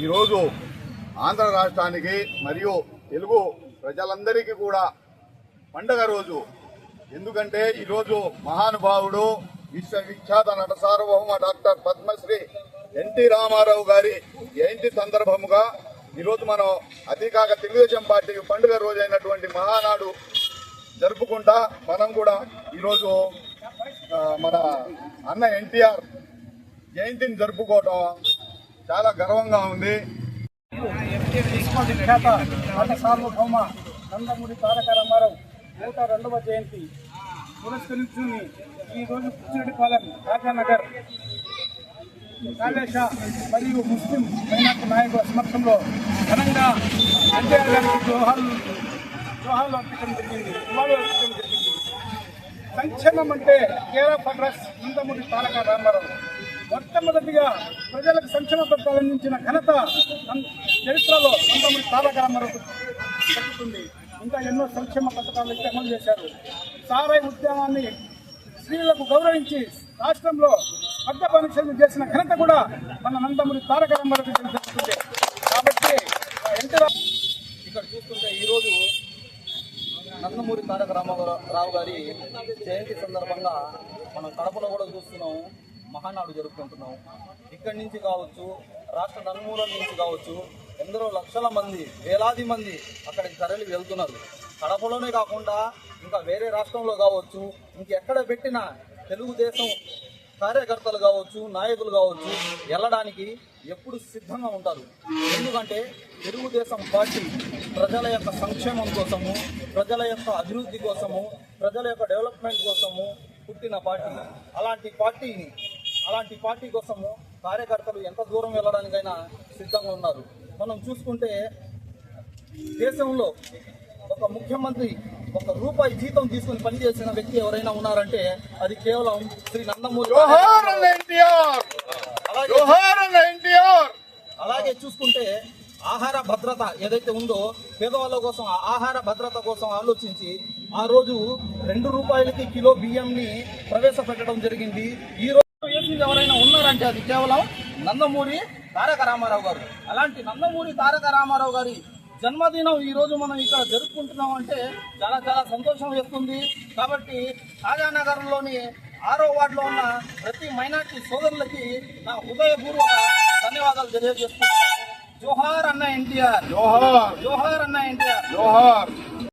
ఈరోజు ఆంధ్ర రాష్ట్రానికి మరియు తెలుగు ప్రజలందరికీ కూడా పండగ రోజు. ఎందుకంటే ఈరోజు మహానుభావుడు విశ్వవిఖ్యాత నట సార్వభౌమ డాక్టర్ పద్మశ్రీ ఎన్టీ రామారావు గారి జయంతి సందర్భముగా ఈరోజు మనం అతికాక తెలుగుదేశం పార్టీకి పండుగ రోజు అయినటువంటి మహానాడు జరుపుకుంటా మనం కూడా ఈరోజు మన అన్న ఎన్టీఆర్ జయంతిని జరుపుకోవటం చాలా గర్వంగా ఉంది. విశ్వవిఖ్యాత నట సార్వభౌమ నందమూరి తారక రామారావు 102వ జయంతి పురస్కరించుకుని ఈరోజు పుచ్చిరెడ్డిపాలెం రాజానగర్ కాళేశ మరియు ముస్లిం మైనార్టీ నాయకుల సమక్షంలో ఘనంగా ఎన్టీఆర్ గారికి జోహార్లు అర్పించడం జరిగింది. సంక్షేమం అంటే care of address Nandamuri Taraka Ramarao. మొట్టమొదటిగా ప్రజలకు సంక్షేమ పథకాలు అందించిన ఘనత చరిత్రలో నందమూరి తారక రామారావు దక్కుతుంది. ఇంకా ఎన్నో సంక్షేమ పథకాలు అయితే అమలు చేశారు. సారాయి ఉద్యమాన్ని స్త్రీలకు గౌరవించి రాష్ట్రంలో పద్మ పరీక్షలు చేసిన ఘనత కూడా మన నందమూరి తారక రామారావు దక్కుతుంది. కాబట్టి ఇక్కడ చూస్తుంటే ఈరోజు నందమూరి తారక రామారావు గారి జయంతి సందర్భంగా మనం కడపలో కూడా చూస్తున్నాం, మహానాడు జరుపుకుంటున్నాం. ఇక్కడి నుంచి కావచ్చు, రాష్ట్ర నలుమూలల నుంచి కావచ్చు, ఎందరో లక్షల మంది, వేలాది మంది అక్కడికి తరలి వెళ్తున్నారు. కడపలోనే కాకుండా ఇంకా వేరే రాష్ట్రంలో కావచ్చు, ఇంకెక్కడ పెట్టినా తెలుగుదేశం కార్యకర్తలు కావచ్చు, నాయకులు కావచ్చు, వెళ్ళడానికి ఎప్పుడు సిద్ధంగా ఉంటారు. ఎందుకంటే తెలుగుదేశం పార్టీ ప్రజల యొక్క సంక్షేమం కోసము, ప్రజల యొక్క అభివృద్ధి కోసము, ప్రజల యొక్క డెవలప్మెంట్ కోసము పుట్టిన పార్టీ. అలాంటి పార్టీ కోసము కార్యకర్తలు ఎంత దూరం వెళ్ళడానికైనా సిద్ధంగా ఉన్నారు. మనం చూసుకుంటే దేశంలో ఒక ముఖ్యమంత్రి ₹1 జీతం తీసుకుని పనిచేసిన వ్యక్తి ఎవరైనా ఉన్నారంటే అది కేవలం శ్రీ నందమూరి. అలాగే చూసుకుంటే ఆహార భద్రత ఏదైతే ఉందో, పేదవాళ్ళ కోసం ఆహార భద్రత కోసం ఆలోచించి ఆ రోజు ₹2కి కిలో బియ్యంని ప్రవేశపెట్టడం జరిగింది. ఈ రోజు ఎవరైనా ఉన్నారంటే అది కేవలం నందమూరి తారక రామారావు గారు. అలాంటి నందమూరి తారక రామారావు గారి జన్మదినం ఈ రోజు మనం ఇక్కడ జరుపుకుంటున్నాం అంటే చాలా చాలా సంతోషం వేస్తుంది. కాబట్టి రాజానగర్లోని 6వ వార్డులో ఉన్న ప్రతి మైనార్టీ సోదరులకి నా హృదయపూర్వక ధన్యవాదాలు తెలియజేస్తున్నాను. జోహార్ అన్న ఎన్టీఆర్, జోహార్ అన్న ఎన్టీఆర్, జోహార్.